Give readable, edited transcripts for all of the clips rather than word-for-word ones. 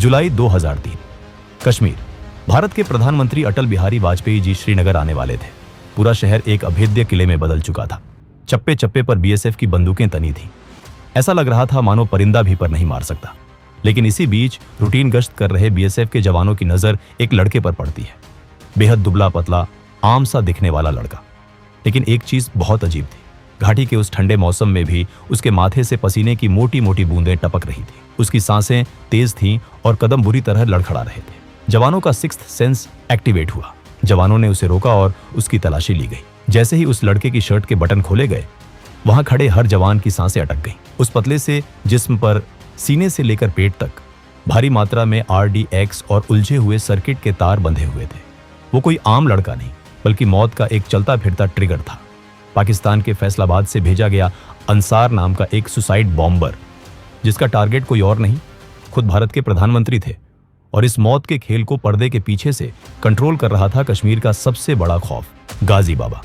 जुलाई 2003। कश्मीर। भारत के प्रधानमंत्री अटल बिहारी वाजपेयी जी श्रीनगर आने वाले थे। पूरा शहर एक अभेद्य किले में बदल चुका था। चप्पे चप्पे पर बीएसएफ की बंदूकें तनी थीं। ऐसा लग रहा था मानो परिंदा भी पर नहीं मार सकता। लेकिन इसी बीच रूटीन गश्त कर रहे बीएसएफ के जवानों की नजर एक लड़के पर पड़ती है। बेहद दुबला पतला, आम सा दिखने वाला लड़का। लेकिन एक चीज बहुत अजीब थी। घाटी के उस ठंडे मौसम में भी उसके माथे से पसीने की मोटी मोटी बूंदें टपक रही थी। उसकी सांसें तेज थीं और कदम बुरी तरह लड़खड़ा रहे थे। जवानों का सिक्स्थ सेंस एक्टिवेट हुआ। जवानों ने उसे रोका और उसकी तलाशी ली गई। जैसे ही उस लड़के की शर्ट के बटन खोले गए, वहां खड़े हर जवान की सांसें अटक गईं। उस पतले से जिस्म पर सीने से लेकर पेट तक भारी मात्रा में RDX और उलझे हुए सर्किट के तार बंधे हुए थे। वो कोई आम लड़का नहीं, बल्कि मौत का एक चलता फिरता ट्रिगर था। पाकिस्तान के फैसलाबाद से भेजा गया अंसार नाम का एक सुसाइड बॉम्बर, जिसका टारगेट कोई और नहीं, खुद भारत के प्रधानमंत्री थे। और इस मौत के खेल को पर्दे के पीछे से कंट्रोल कर रहा था कश्मीर का सबसे बड़ा खौफ, गाजी बाबा।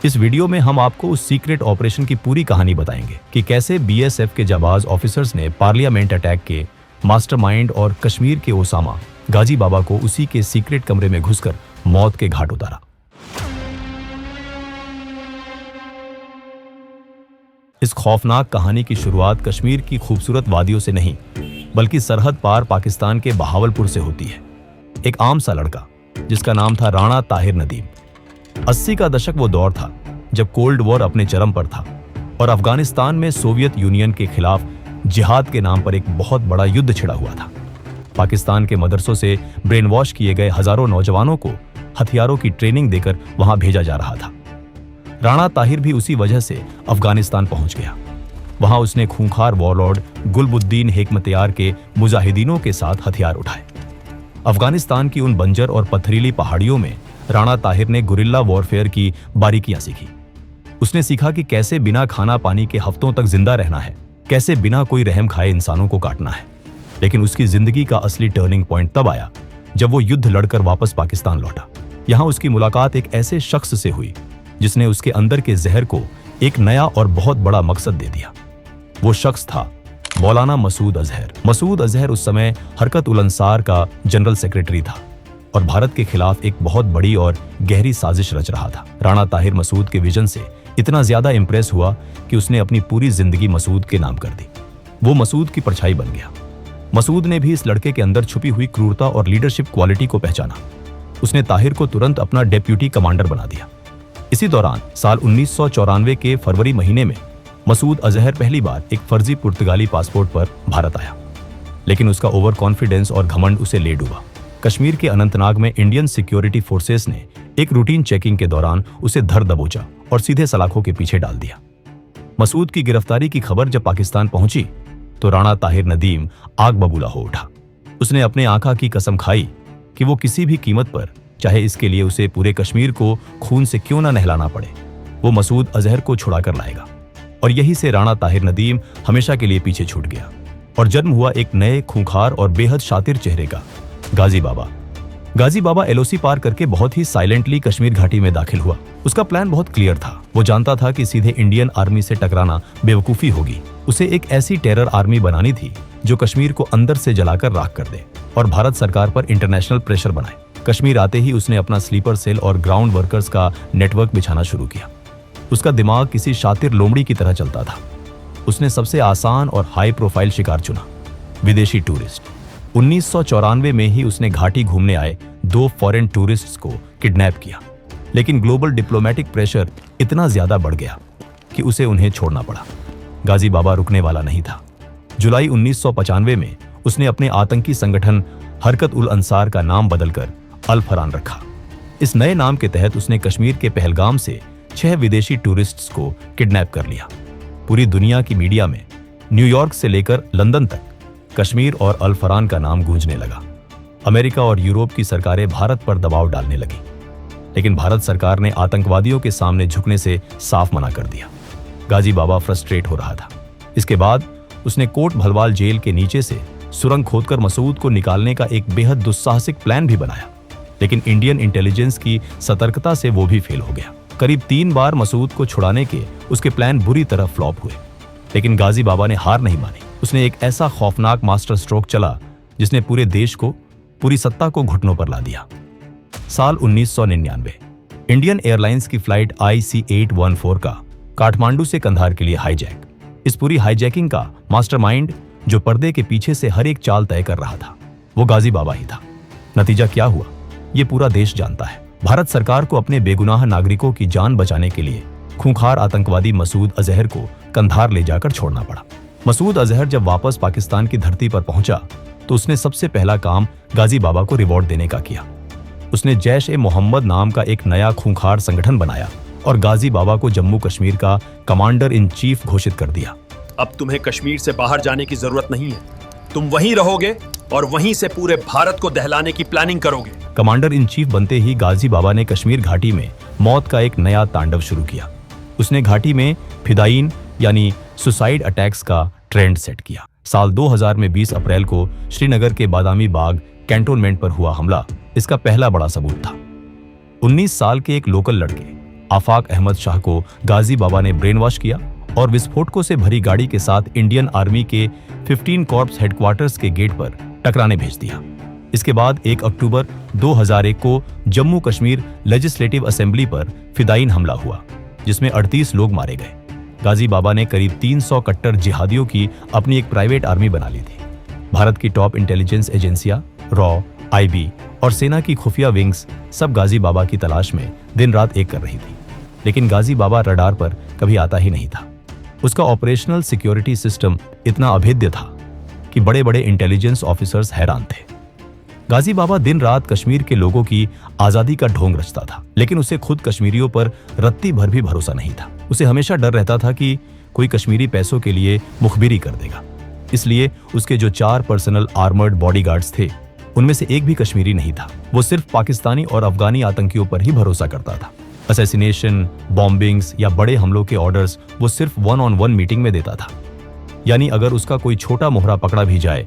इस वीडियो में हम आपको उस सीक्रेट ऑपरेशन की पूरी कहानी बताएंगे कि कैसे बीएसएफ के जाबाज ऑफिसर्स ने पार्लियामेंट अटैक के मास्टरमाइंड और कश्मीर के ओसामा गाजी बाबा को उसी के सीक्रेट कमरे में घुसकर मौत के घाट उतारा। इस खौफनाक कहानी की शुरुआत कश्मीर की खूबसूरत वादियों से नहीं, बल्कि सरहद पार पाकिस्तान के बहावलपुर से होती है। एक आम सा लड़का जिसका नाम था राणा ताहिर नदीम। 80 का दशक वो दौर था जब कोल्ड वॉर अपने चरम पर था और अफगानिस्तान में सोवियत यूनियन के खिलाफ जिहाद के नाम पर एक बहुत बड़ा युद्ध छिड़ा हुआ था। पाकिस्तान के मदरसों से ब्रेन वॉश किए गए हजारों नौजवानों को हथियारों की ट्रेनिंग देकर वहां भेजा जा रहा था। राणा ताहिर भी उसी वजह से अफगानिस्तान पहुंच गया। वहां उसने खूंखार वॉरलॉर्ड गुलबुद्दीन हेकमतयार के मुजाहिदीनों के साथ हथियार उठाए। अफगानिस्तान की उन बंजर और पथरीली पहाड़ियों में राणा ताहिर ने गुरिल्ला वॉरफेयर की बारीकियां सीखी। उसने सीखा कि कैसे बिना खाना पानी के हफ्तों तक जिंदा रहना है, कैसे बिना कोई रहम खाए इंसानों को काटना है। लेकिन उसकी जिंदगी का असली टर्निंग पॉइंट तब आया जब वो युद्ध लड़कर वापस पाकिस्तान लौटा। यहां उसकी मुलाकात एक ऐसे शख्स से हुई जिसने उसके अंदर के जहर को एक नया और बहुत बड़ा मकसद दे दिया। वो शख्स था मौलाना मसूद अजहर। मसूद अजहर उस समय हरकत उल अंसार का जनरल सेक्रेटरी था और भारत के खिलाफ एक बहुत बड़ी और गहरी साजिश रच रहा था। राणा ताहिर मसूद के विजन से इतना ज्यादा इंप्रेस हुआ कि उसने अपनी पूरी जिंदगी मसूद के नाम कर दी। वो मसूद की परछाई बन गया। मसूद ने भी इस लड़के के अंदर छुपी हुई क्रूरता और लीडरशिप क्वालिटी को पहचाना। उसने ताहिर को तुरंत अपना डेप्यूटी कमांडर बना दिया। इसी दौरान साल 1994 के फरवरी महीने में मसूद अजहर पहली बार एक फर्जी पुर्तगाली पासपोर्ट पर भारत आया। लेकिन उसका ओवर कॉन्फिडेंस और घमंड उसे ले डूबा। कश्मीर के अनंतनाग में इंडियन सिक्योरिटी फोर्सेस ने एक रूटीन चेकिंग के दौरान उसे धर दबोचा और सीधे सलाखों के पीछे डाल दिया। मसूद की गिरफ्तारी की खबर जब पाकिस्तान पहुंची तो राणा ताहिर नदीम आग बबूला हो उठा। उसने अपने आका की कसम खाई कि वो किसी भी कीमत पर, चाहे इसके लिए उसे पूरे कश्मीर को खून से क्यों ना नहलाना पड़े, वो मसूद अजहर को छुड़ा कर लाएगा। और यही से राणा ताहिर नदीम हमेशा के लिए पीछे छूट गया और जन्म हुआ एक नए खूंखार और बेहद शातिर चेहरे का, गाजी बाबा। गाजी बाबा LOC पार करके बहुत ही साइलेंटली कश्मीर घाटी में दाखिल हुआ। उसका प्लान बहुत क्लियर था। वो जानता था कि सीधे इंडियन आर्मी से टकराना बेवकूफी होगी। उसे एक ऐसी टेरर आर्मी बनानी थी जो कश्मीर को अंदर से जलाकर राख कर दे और भारत सरकार पर इंटरनेशनल प्रेशर बनाए। कश्मीर आते ही उसने अपना स्लीपर सेल और ग्राउंड वर्कर्स का नेटवर्क बिछाना शुरू किया। उसका दिमाग किसी शातिर लोमड़ी की तरह चलता था। उसने सबसे आसान और हाई प्रोफाइल शिकार चुना, विदेशी टूरिस्ट। 1994 में ही उसने घाटी घूमने आए 2 फॉरेन टूरिस्ट्स को किडनैप किया। लेकिन ग्लोबल डिप्लोमेटिक प्रेशर इतना ज्यादा बढ़ गया कि उसे उन्हें छोड़ना पड़ा। गाजी बाबा रुकने वाला नहीं था। जुलाई 1995 में उसने अपने आतंकी संगठन हरकत उल अंसार का नाम बदलकर अल फरान रखा। इस नए नाम के तहत उसने कश्मीर के पहलगाम से 6 विदेशी टूरिस्ट्स को किडनैप कर लिया। पूरी दुनिया की मीडिया में न्यूयॉर्क से लेकर लंदन तक कश्मीर और अल फरान का नाम गूंजने लगा। अमेरिका और यूरोप की सरकारें भारत पर दबाव डालने लगी। लेकिन भारत सरकार ने आतंकवादियों के सामने झुकने से साफ मना कर दिया। गाजी बाबा फ्रस्ट्रेट हो रहा था। इसके बाद उसने कोट भलवाल जेल के नीचे से सुरंग खोदकर मसूद को निकालने का एक बेहद दुस्साहसिक प्लान भी बनाया। लेकिन इंडियन इंटेलिजेंस की सतर्कता से वो भी फेल हो गया। करीब 3 बार मसूद को छुड़ाने के उसके प्लान बुरी तरह फ्लॉप हुए। लेकिन गाजी बाबा ने हार नहीं मानी। उसने एक ऐसा खौफनाक मास्टर स्ट्रोक चला जिसने पूरे देश को, पूरी सत्ता को घुटनों पर ला दिया। साल 1999, इंडियन एयरलाइंस की फ्लाइट IC-814 का काठमांडू से कंधार के लिए हाईजैक। इस पूरी हाईजैकिंग का मास्टरमाइंड, जो पर्दे के पीछे से हर एक चाल तय कर रहा था, वो गाजी बाबा ही था। नतीजा क्या हुआ, ये पूरा देश जानता है। भारत सरकार को अपने बेगुनाह नागरिकों की जान बचाने के लिए खूंखार आतंकवादी मसूद अजहर को कंधार ले जाकर छोड़ना पड़ा। मसूद अजहर जब वापस पाकिस्तान की धरती पर पहुंचा तो उसने सबसे पहला काम गाजी बाबा को रिवॉर्ड देने का किया। उसने जैश-ए-मोहम्मद नाम का एक नया खूंखार संगठन बनाया और गाजी बाबा को जम्मू कश्मीर का कमांडर इन चीफ घोषित कर दिया। अब तुम्हें कश्मीर से बाहर जाने की जरूरत नहीं है, तुम वहीं रहोगे और वहीं से पूरे भारत को दहलाने की प्लानिंग करोगे। कमांडर इन चीफ बनते ही गाजी बाबा ने कश्मीर घाटी में मौत का एक नया तांडव शुरू किया। उसने घाटी में फिदायीन यानी सुसाइड अटैक्स का ट्रेंड सेट किया। साल 2000 में 20 अप्रैल को श्रीनगर के बादामी बाग कैंटोनमेंट पर हुआ हमला इसका पहला बड़ा सबूत था। 19 साल के एक लोकल लड़के आफाक अहमद शाह को गाजी बाबा ने ब्रेन वॉश किया और विस्फोटकों से भरी गाड़ी के साथ इंडियन आर्मी के 15 कॉर्प्स हेडक्वार्टर्स के गेट पर टकराने भेज दिया। इसके बाद 1 अक्टूबर 2001 को जम्मू कश्मीर लेजिस्लेटिव असेंबली पर फिदायीन हमला हुआ, जिसमें 38 लोग मारे गए। गाजी बाबा ने करीब 300 कट्टर जिहादियों की अपनी एक प्राइवेट आर्मी बना ली थी। भारत की टॉप इंटेलिजेंस एजेंसियां, रॉ, IB और सेना की खुफिया विंग्स सब गाजी बाबा की तलाश में दिन रात एक कर रही थी, लेकिन गाजी बाबा रडार पर कभी आता ही नहीं था। उसका ऑपरेशनल सिक्योरिटी सिस्टम इतना अभेद्य था कि बड़े बड़े इंटेलिजेंस ऑफिसर्स हैरान थे। गाजी बाबा दिन रात कश्मीर के लोगों की आजादी का ढोंग रचता था, लेकिन उसे खुद कश्मीरियों पर रत्ती भर भी भरोसा नहीं था। उसे हमेशा डर रहता था कि कोई कश्मीरी पैसों के लिए मुखबिरी कर देगा। इसलिए उसके जो 4 पर्सनल आर्मर्ड बॉडीगार्ड्स थे, उनमें से एक भी कश्मीरी नहीं था। वो सिर्फ पाकिस्तानी और अफगानी आतंकियों पर ही भरोसा करता था। असैसिनेशन, बॉम्बिंग्स या बड़े हमलों के ऑर्डर्स वो सिर्फ 1-on-1 मीटिंग में देता था। यानी अगर उसका कोई छोटा मोहरा पकड़ा भी जाए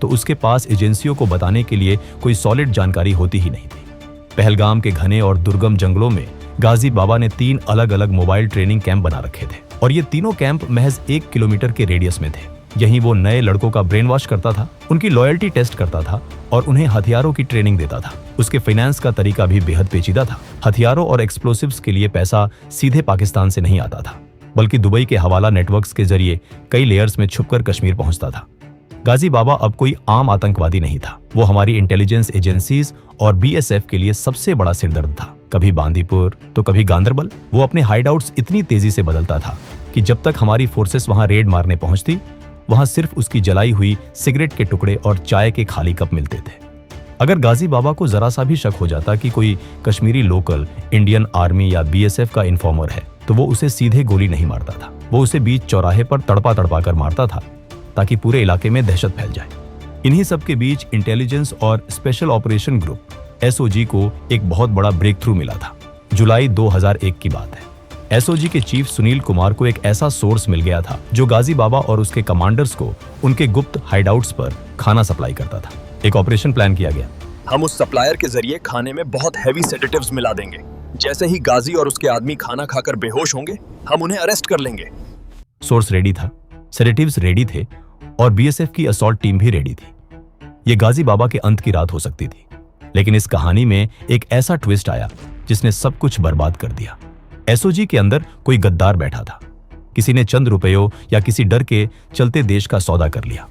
तो उसके पास एजेंसियों को बताने के लिए कोई सॉलिड जानकारी होती ही नहीं थी। पहलगाम के घने और दुर्गम जंगलों में गाजी बाबा ने 3 अलग अलग मोबाइल ट्रेनिंग कैंप बना रखे थे और ये तीनों कैंप महज 1 किलोमीटर के रेडियस में थे। यहीं वो नए लड़कों का ब्रेन वॉश करता था, उनकी लॉयल्टी टेस्ट करता था और उन्हें हथियारों की ट्रेनिंग देता था। उसके फाइनेंस का तरीका भी बेहद पेचीदा था। हथियारों और एक्सप्लोसिव्स के लिए पैसा सीधे पाकिस्तान से नहीं आता था, बल्कि दुबई के हवाला नेटवर्क्स के जरिए कई लेयर्स में छुपकर कश्मीर पहुंचता था। गाजी बाबा अब कोई आम आतंकवादी नहीं था। वो हमारी इंटेलिजेंस एजेंसीज और BSF के लिए सबसे बड़ा सिरदर्द था। कभी बांदीपुर तो कभी गांदरबल। वो अपने हाइडआउट्स इतनी तेजी से बदलता था कि जब तक हमारी फोर्सेस वहां रेड मारने पहुंचती, वहां सिर्फ उसकी जलाई हुई सिगरेट के टुकड़े और चाय के खाली कप मिलते थे। अगर गाजी बाबा को जरा सा भी शक हो जाता कि कोई कश्मीरी लोकल इंडियन आर्मी या BSF का इन्फॉर्मर है, तो वो उसे सीधे गोली नहीं मारता था। वो उसे बीच चौराहे पर तड़पा तड़पा कर मारता था ताकि पूरे इलाके में दहशत फैल जाए। इन्हीं सब के बीच इंटेलिजेंस और स्पेशल ऑपरेशन ग्रुप SOG को एक बहुत बड़ा ब्रेक थ्रू मिला था। जुलाई 2001 की बात है। SOG के चीफ सुनील कुमार को एक ऐसा सोर्स मिल गया था जो गाजी बाबा और उसके कमांडर्स को उनके गुप्त हाइडआउट्स पर खाना सप्लाई करता था। एक ऑपरेशन प्लान किया गया। हम उस सप्लायर के जरिए खाने में बहुत हैवी सेडेटिव्स मिला देंगे। जैसे ही गाजी और उसके आदमी खाना खाकर बेहोश होंगे, हम उन्हें अरेस्ट कर लेंगे। सोर्स रेडी था, सेडेटिव्स रेडी थे और BSF की असॉल्ट टीम भी रेडी थी। ये गाजी बाबा के अंत की रात हो सकती थी, लेकिन इस कहानी में एक ऐसा ट्विस्ट आया जिसने सब कुछ बर्बाद कर दिया। SOG के अंदर कोई गद्दार बैठा था। किसी ने चंद रुपयों या किसी डर के चलते देश का सौदा कर लिया।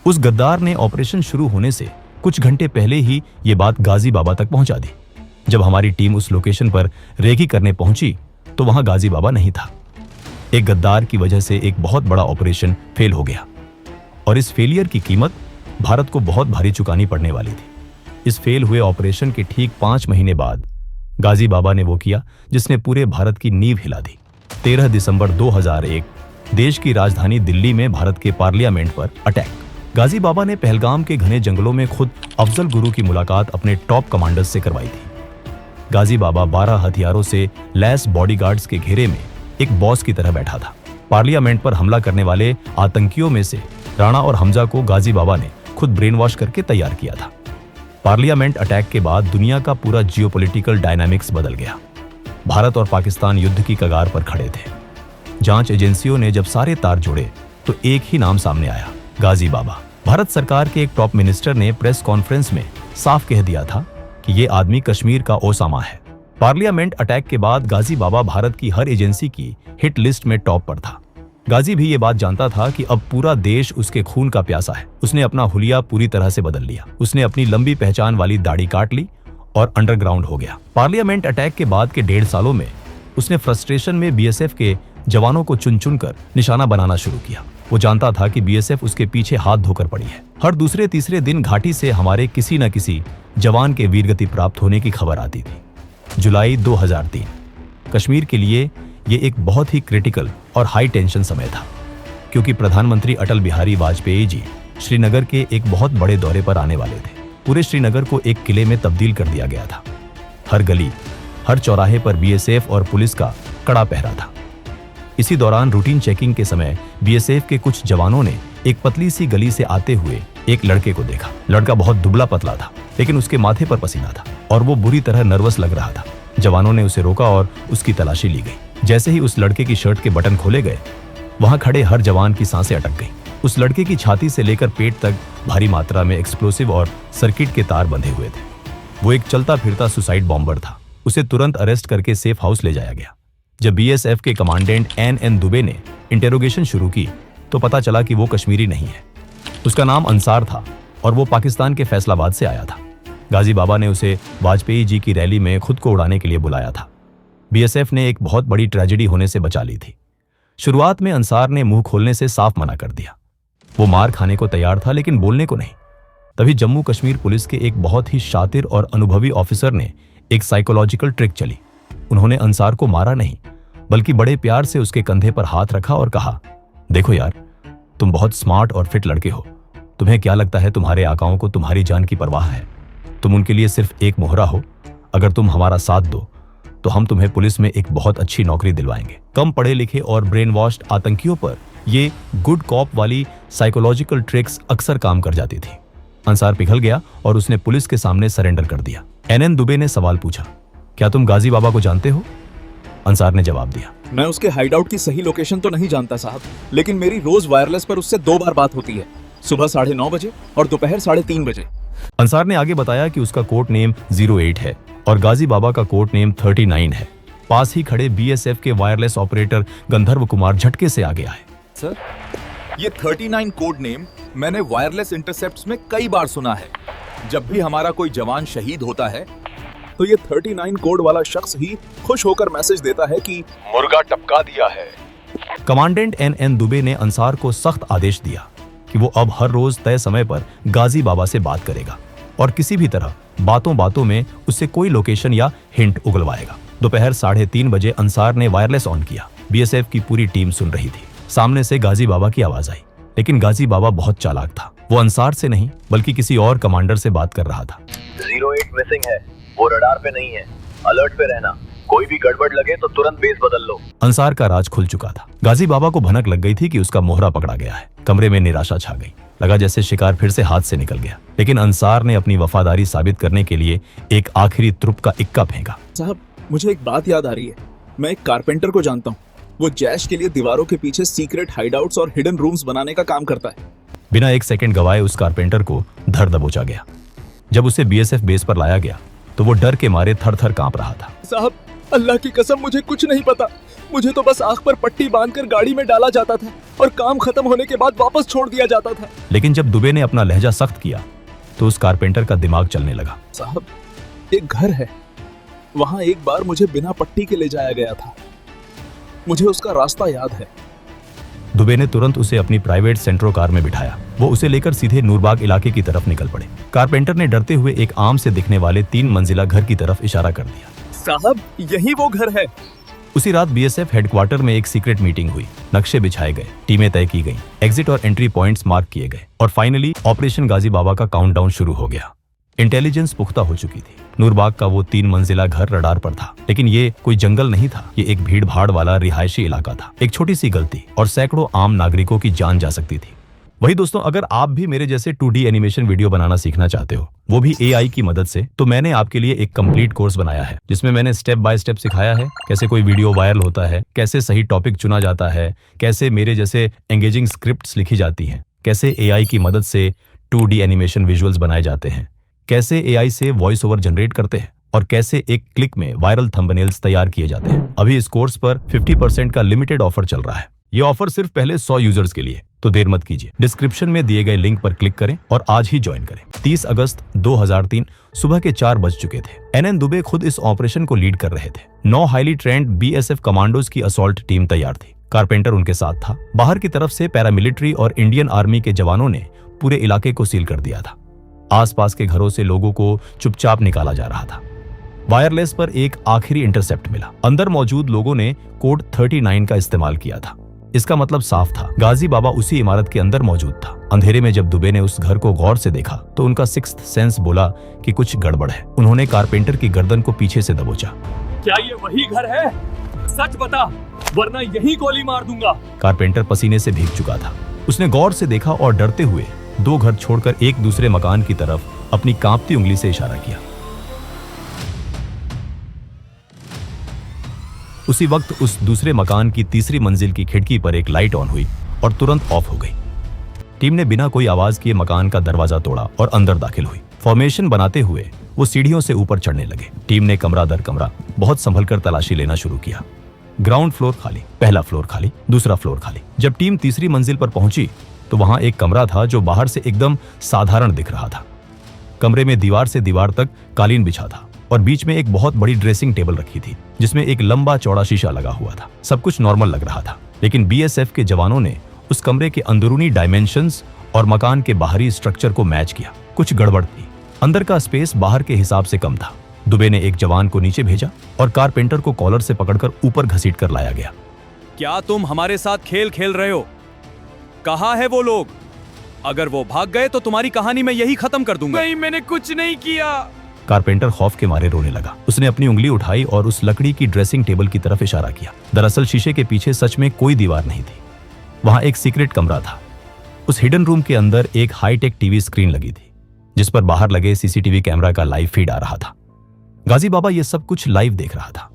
उस गद्दार ने ऑपरेशन शुरू होने से कुछ घंटे पहले ही ये बात गाजी बाबा तक पहुंचा दी। जब हमारी टीम उस लोकेशन पर रेकी करने पहुंची तो वहां गाजी बाबा नहीं था। एक गद्दार की वजह से एक बहुत बड़ा ऑपरेशन फेल हो गया और इस फेलियर की कीमत भारत को बहुत भारी चुकानी पड़ने वाली थी। इस फेल हुए ऑपरेशन के ठीक 5 महीने बाद गाजी बाबा ने वो किया जिसने पूरे भारत की नींव हिला दी। 13 दिसंबर 2001 देश की राजधानी दिल्ली में भारत के पार्लियामेंट पर अटैक। गाजी बाबा ने पहलगाम के घने जंगलों में खुद अफजल गुरु की मुलाकात अपने टॉप कमांडर्स से करवाई थी। गाजी बाबा 12 हथियारों से लैस बॉडीगार्ड्स के घेरे में एक बॉस की तरह बैठा था। पार्लियामेंट पर हमला करने वाले आतंकियों में से राणा और हमजा को गाजी बाबा ने खुद ब्रेन वॉश करके तैयार किया था। पार्लियामेंट अटैक के बाद दुनिया का पूरा जियोपॉलिटिकल डायनामिक्स बदल गया। भारत और पाकिस्तान युद्ध की कगार पर खड़े थे। जांच एजेंसियों ने जब सारे तार जोड़े तो एक ही नाम सामने आया, गाजी बाबा। भारत सरकार के एक टॉप मिनिस्टर ने प्रेस कॉन्फ्रेंस में साफ कह दिया था कि ये आदमी कश्मीर का ओसामा है। पार्लियामेंट अटैक के बाद गाजी बाबा भारत की हर एजेंसी की हिट लिस्ट में टॉप पर था। गाजी भी ये बात जानता था कि अब पूरा देश उसके खून का प्यासा है। उसने अपना हुलिया पूरी तरह से बदल लिया। उसने अपनी लंबी पहचान वाली दाढ़ी काट ली और अंडरग्राउंड हो गया। पार्लियामेंट अटैक के बाद के 1.5 सालों में उसने फ्रस्ट्रेशन में बीएसएफ के जवानों को चुन चुन कर निशाना बनाना शुरू किया। वो जानता था कि बीएसएफ उसके पीछे हाथ धोकर पड़ी है। हर दूसरे तीसरे दिन घाटी से हमारे किसी न किसी जवान के वीरगति प्राप्त होने की खबर आती थी। जुलाई 2003 कश्मीर के लिए ये एक बहुत ही क्रिटिकल और हाई टेंशन समय था, क्योंकि प्रधानमंत्री अटल बिहारी वाजपेयी जी श्रीनगर के एक बहुत बड़े दौरे पर आने वाले थे। पूरे श्रीनगर को एक किले में तब्दील कर दिया गया था। हर गली, हर चौराहे पर बीएसएफ और पुलिस का कड़ा पहरा था। इसी दौरान रूटीन चेकिंग के समय बीएसएफ के कुछ जवानों ने एक पतली सी गली से आते हुए एक लड़के को देखा। लड़का बहुत दुबला पतला था, लेकिन उसके माथे पर पसीना था और वो बुरी तरह नर्वस लग रहा था। जवानों ने उसे रोका और उसकी तलाशी ली गई। जैसे ही उस लड़के की शर्ट के बटन खोले गए, वहां खड़े हर जवान की सांसें अटक गईं। उस लड़के की छाती से लेकर पेट तक भारी मात्रा में एक्सप्लोसिव और सर्किट के तार बंधे हुए थे। वो एक चलता फिरता सुसाइड बॉम्बर था। उसे तुरंत अरेस्ट करके सेफ हाउस ले जाया गया। जब बीएसएफ के कमांडेंट एन दुबे ने इंटेरोगेशन शुरू की तो पता चला कि वो कश्मीरी नहीं है। उसका नाम अंसार था और वो पाकिस्तान के फैसलाबाद से आया था। गाजी बाबा ने उसे वाजपेयी जी की रैली में खुद को उड़ाने के लिए बुलाया था। बीएसएफ ने एक बहुत बड़ी ट्रेजेडी होने से बचा ली थी। शुरुआत में अंसार ने मुंह खोलने से साफ मना कर दिया। वो मार खाने को तैयार था, लेकिन बोलने को नहीं। तभी जम्मू कश्मीर पुलिस के एक बहुत ही शातिर और अनुभवी ऑफिसर ने एक साइकोलॉजिकल ट्रिक चली। उन्होंने अंसार को मारा नहीं, बल्कि बड़े प्यार से उसके कंधे पर हाथ रखा और कहा, देखो यार, तुम बहुत स्मार्ट और फिट लड़के हो। तुम्हें क्या लगता है तुम्हारे आकाओं को तुम्हारी जान की परवाह है? तुम उनके लिए सिर्फ एक मोहरा हो। अगर तुम हमारा साथ दो तो हम तुम्हें पुलिस में एक बहुत अच्छी नौकरी दिलवाएंगे। कम पढ़े लिखे और ब्रेन वॉश्ड आतंकियों पर ये गुड कॉप वाली साइकोलॉजिकल ट्रिक्स अक्सर काम कर जाती थी। अंसार पिघल गया और उसने पुलिस के सामने सरेंडर कर दिया। एन दुबे ने सवाल पूछा, क्या तुम गाजी बाबा को जानते हो? अंसार ने जवाब दिया, मैं उसके हाइडआउट की सही लोकेशन तो नहीं जानता साहब, लेकिन मेरी रोज वायरलेस पर उससे 2 बार बात होती है, सुबह 9:30 बजे और दोपहर 3:30 बजे। अंसार ने आगे बताया कि उसका कोड नेम 08 है और गाजी बाबा का कोड नेम 39 है। पास ही खड़े बीएसएफ के वायरलेस ऑपरेटर गंधर्व कुमार झटके से आगे आए। सर, ये 39 कोड नेम मैंने वायरलेस इंटरसेप्ट्स में कई बार सुना है। जब भी हमारा कोई जवान शहीद होता है तो ये 39 कोड वाला शख्स ही खुश होकर मैसेज देता है कि मुर्गा टपका दिया है। कमांडेंट एन दुबे ने अंसार को सख्त आदेश दिया कि वो अब हर रोज तय समय पर गाजी बाबा से बात करेगा और किसी भी तरह बातों बातों में उससे कोई लोकेशन या हिंट उगलवाएगा। दोपहर 3:30 बजे अंसार ने वायरलेस ऑन किया। बीएसएफ की पूरी टीम सुन रही थी। सामने से गाजी बाबा की आवाज आई, लेकिन गाजी बाबा बहुत चालाक था। वो अंसार से नहीं, बल्कि किसी और कमांडर से बात कर रहा था। 08 मिसिंग है, वो रडार पे नहीं है, अलर्ट पे रहना, कोई भी गड़बड़ लगे तो तुरंत बेस बदल लो। अंसार का राज खुल चुका था। गाजी बाबा को भनक लग गई थी कि उसका मोहरा पकड़ा गया है। कमरे में निराशा छा गई। लगा जैसे शिकार फिर से हाथ से निकल गया। लेकिन अंसार ने अपनी वफादारी साबित करने के लिए एक आखिरी तुरुप का इक्का फेंका। साहब, मुझे एक बात याद आ रही है। मैं एक कारपेंटर को जानता हूँ। वो जैश के लिए दीवारों के पीछे सीक्रेट हाइडआउट्स और हिडन रूम्स बनाने का काम करता है। बिना एक सेकंड गवाए उस कारपेंटर को धर दबोचा गया। जब उसे बीएसएफ बेस पर लाया गया तो वो डर के मारे थर थर कांप रहा था। साहब, अल्लाह की कसम मुझे कुछ नहीं पता। मुझे तो बस आंख पर पट्टी बांधकर गाड़ी में डाला जाता था और काम खत्म होने के बाद वापस छोड़ दिया जाता था। लेकिन जब दुबे ने अपना लहजा सख्त किया तो उस कारपेंटर का दिमाग चलने लगा। साहब, एक घर है, वहां एक बार मुझे बिना पट्टी के ले जाया गया था। मुझे उसका रास्ता याद है। दुबे ने तुरंत उसे अपनी प्राइवेट सेंट्रो कार में बिठाया। वो उसे लेकर सीधे नूरबाग इलाके की तरफ निकल पड़े। कारपेंटर ने डरते हुए एक आम से दिखने वाले 3 मंजिला घर की तरफ इशारा कर दिया। साहब, यही वो घर है। उसी रात बीएसएफ हेडक्वार्टर में एक सीक्रेट मीटिंग हुई। नक्शे बिछाए गए, टीमें तय की गईं, एग्जिट और एंट्री पॉइंट्स मार्क किए गए और फाइनली ऑपरेशन गाजी बाबा का काउंटडाउन शुरू हो गया। इंटेलिजेंस पुख्ता हो चुकी थी। नूरबाग का वो 3 मंजिला घर रडार पर था, लेकिन ये कोई जंगल नहीं था। ये एक भीड़ भाड़ वाला रिहायशी इलाका था। एक छोटी सी गलती और सैकड़ों आम नागरिकों की जान जा सकती थी। वही दोस्तों, अगर आप भी मेरे जैसे 2D एनिमेशन वीडियो बनाना सीखना चाहते हो, वो भी AI की मदद से, तो मैंने आपके लिए एक कंप्लीट कोर्स बनाया है, जिसमें मैंने स्टेप बाय स्टेप सिखाया है कैसे कोई वीडियो वायरल होता है, कैसे सही टॉपिक चुना जाता है, कैसे मेरे जैसे एंगेजिंग स्क्रिप्ट्स लिखी जाती हैं, कैसे एआई की मदद से 2D एनिमेशन विजुअल्स बनाए जाते हैं, कैसे एआई से वॉइस ओवर जनरेट करते हैं और कैसे एक क्लिक में वायरल थंबनेल्स तैयार किए जाते हैं। अभी इस कोर्स पर 50% का लिमिटेड ऑफर चल रहा है। ये ऑफर सिर्फ पहले 100 यूजर्स के लिए, तो देर मत कीजिए। डिस्क्रिप्शन में दिए गए लिंक पर क्लिक करें और आज ही ज्वाइन करें। 30 अगस्त 2003 सुबह के 4 बज चुके थे। एनएन दुबे खुद इस ऑपरेशन को लीड कर रहे थे। 9 हाईली ट्रेंड बीएसएफ कमांडोज की असॉल्ट टीम तैयार थी। कारपेंटर उनके साथ था। बाहर की तरफ से पैरामिलिट्री और इंडियन आर्मी के जवानों ने पूरे इलाके को सील कर दिया था। आसपास के घरों से लोगों को चुपचाप निकाला जा रहा था। वायरलेस पर एक आखिरी इंटरसेप्ट मिला। अंदर मौजूद लोगों ने कोड 39 का इस्तेमाल किया था। इसका मतलब साफ था, गाजी बाबा उसी इमारत के अंदर मौजूद था। अंधेरे में जब दुबे ने उस घर को गौर से देखा तो उनका सिक्स्थ सेंस बोला कि कुछ गड़बड़ है। उन्होंने कारपेंटर की गर्दन को पीछे से दबोचा। क्या ये वही घर है? सच बता, वरना यही गोली मार दूंगा। कारपेंटर पसीने से भीग चुका था। उसने गौर से देखा और डरते हुए 2 घर छोड़कर एक दूसरे मकान की तरफ अपनी कांपती उंगली से इशारा किया। उसी वक्त उस दूसरे मकान की तीसरी मंजिल की खिड़की पर एक लाइट ऑन हुई और तुरंत ऑफ हो गई। टीम ने बिना कोई आवाज किए मकान का दरवाजा तोड़ा और अंदर दाखिल हुई। फॉर्मेशन बनाते हुए वो सीढ़ियों से ऊपर चढ़ने लगे। टीम ने कमरा दर कमरा बहुत संभलकर तलाशी लेना शुरू किया। ग्राउंड फ्लोर खाली, पहला फ्लोर खाली, दूसरा फ्लोर खाली। जब टीम तीसरी मंजिल पर पहुंची तो वहां एक कमरा था जो बाहर से एकदम साधारण दिख रहा था। कमरे में दीवार से दीवार तक कालीन बिछा था और बीच में एक बहुत बड़ी ड्रेसिंग टेबल रखी थी जिसमें एक लंबा चौड़ा शीशा लगा हुआ था। सब कुछ नॉर्मल लग रहा था, लेकिन बीएसएफ के जवानों ने उस कमरे के अंदरूनी डायमेंशंस और मकान के बाहरी स्ट्रक्चर को मैच किया। कुछ गड़बड़ थी। अंदर का स्पेस बाहर के हिसाब से कम था। दुबे ने एक जवान को नीचे भेजा और कारपेंटर को कॉलर से पकड़कर ऊपर घसीट कर लाया गया। क्या तुम हमारे साथ खेल खेल रहे हो? कहाँ है वो लोग? अगर वो भाग गए तो तुम्हारी कहानी मैं यही खत्म कर दूंगा। नहीं, मैंने कुछ नहीं किया। कारपेंटर खौफ के मारे रोने लगा। उसने अपनी उंगली उठाई और उस लकड़ी की ड्रेसिंग टेबल की तरफ इशारा किया। दरअसल शीशे के पीछे सच में कोई दीवार नहीं थी। वहां एक सीक्रेट कमरा था। उस हिडन रूम के अंदर एक हाईटेक टीवी स्क्रीन लगी थी जिस पर बाहर लगे सीसीटीवी कैमरा का लाइव फीड आ रहा था। गाजी बाबा ये सब कुछ लाइव देख रहा था।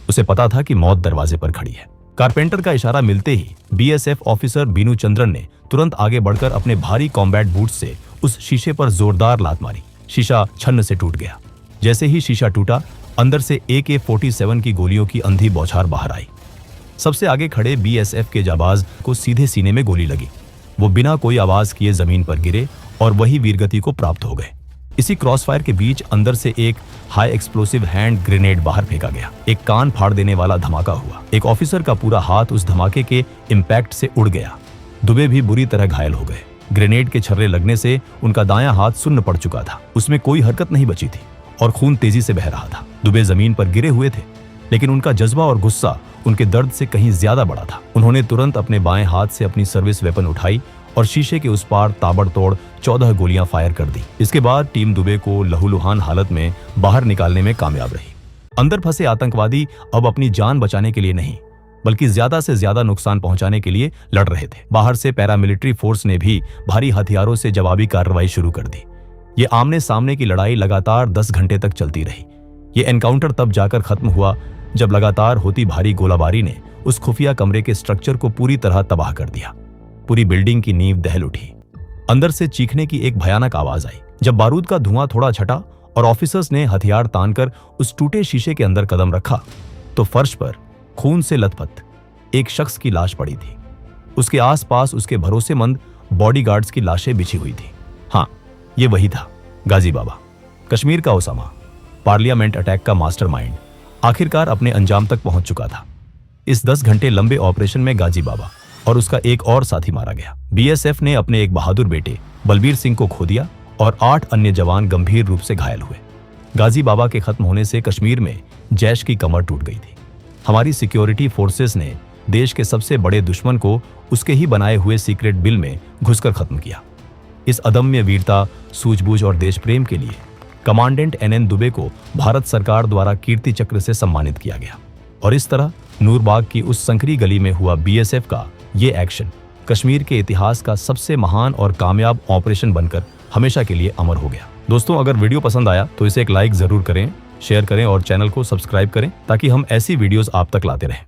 उसे पता था कि मौत दरवाजे पर खड़ी है। कारपेंटर का इशारा मिलते ही बीएसएफ ऑफिसर बीनू चंद्रन ने तुरंत आगे बढ़कर अपने भारी कॉम्बैट बूट से उस शीशे पर जोरदार लात मारी। शीशा छन्न से टूट गया। जैसे ही शीशा टूटा, अंदर से AK-47 की गोलियों की अंधी बौछार बाहर आई। सबसे आगे खड़े बीएसएफ के जाबाज को सीधे सीने में गोली लगी। वो बिना कोई आवाज किए जमीन पर गिरे और वही वीरगति को प्राप्त हो गए। इसी क्रॉसफायर के बीच अंदर से एक हाई एक्सप्लोसिव हैंड ग्रेनेड बाहर फेंका गया। एक कान फाड़ देने वाला धमाका हुआ। एक ऑफिसर का पूरा हाथ उस धमाके के इम्पैक्ट से उड़ गया। दुबे भी बुरी तरह घायल हो गए। ग्रेनेड के छर्रे लगने से उनका दायां हाथ सुन्न पड़ चुका था। उसमें कोई हरकत नहीं बची थी और खून तेजी से बह रहा था। दुबे जमीन पर गिरे हुए थे, लेकिन उनका जज्बा और गुस्सा उनके दर्द से कहीं ज्यादा बड़ा था। उन्होंने तुरंत अपने बाएं हाथ से अपनी सर्विस वेपन उठाई और शीशे के उस पार ताबड़तोड़ 14 गोलियां फायर कर दी। इसके बाद टीम दुबे को लहूलुहान हालत में बाहर निकालने में कामयाब रही। अंदर फंसे आतंकवादी अब अपनी जान बचाने के लिए नहीं, बल्कि ज्यादा से ज्यादा नुकसान पहुंचाने के लिए लड़ रहे थे। बाहर से पैरामिलिट्री फोर्स ने भी भारी हथियारों से जवाबी कार्रवाई शुरू कर दी। ये आमने सामने की लड़ाई लगातार 10 घंटे तक चलती रही। ये एनकाउंटर तब जाकर खत्म हुआ जब लगातार होती भारी गोलाबारी ने उस खुफिया कमरे के स्ट्रक्चर को पूरी तरह तबाह कर दिया। पूरी बिल्डिंग की नींव दहल उठी। अंदर से चीखने की एक भयानक आवाज आई। जब बारूद का धुआं थोड़ा छटा और ऑफिसर्स ने हथियार तानकर उस टूटे शीशे के अंदर कदम रखा तो फर्श पर खून से लथपथ एक शख्स की लाश पड़ी थी। उसके आसपास उसके भरोसेमंद बॉडीगार्ड्स की लाशें बिछी हुई थी। हाँ, ये वही था, गाजी बाबा, कश्मीर का ओसामा, पार्लियामेंट अटैक का मास्टरमाइंड, आखिरकार अपने अंजाम तक पहुंच चुका था। इस 10 घंटे लंबे ऑपरेशन में गाजी बाबा और उसका एक और साथी मारा गया। बीएसएफ ने अपने एक बहादुर बेटे बलबीर सिंह को खो दिया और 8 अन्य जवान गंभीर रूप से घायल हुए। गाजी बाबा के खत्म होने से कश्मीर में जैश की कमर टूट गई थी। हमारी सिक्योरिटी फोर्सेस ने देश के सबसे बड़े दुश्मन को उसके ही बनाए हुए सीक्रेट बिल में घुसकर खत्म किया। इस अदम्य वीरता, सूझबूझ और देश प्रेम के लिए कमांडेंट एनएन दुबे को भारत सरकार द्वारा कीर्ति चक्र से सम्मानित किया गया। और इस तरह नूरबाग की उस संकरी गली में हुआ बीएसएफ का ये एक्शन कश्मीर के इतिहास का सबसे महान और कामयाब ऑपरेशन बनकर हमेशा के लिए अमर हो गया। दोस्तों, अगर वीडियो पसंद आया तो इसे एक लाइक जरूर करें, शेयर करें और चैनल को सब्सक्राइब करें ताकि हम ऐसी वीडियोस आप तक लाते रहें।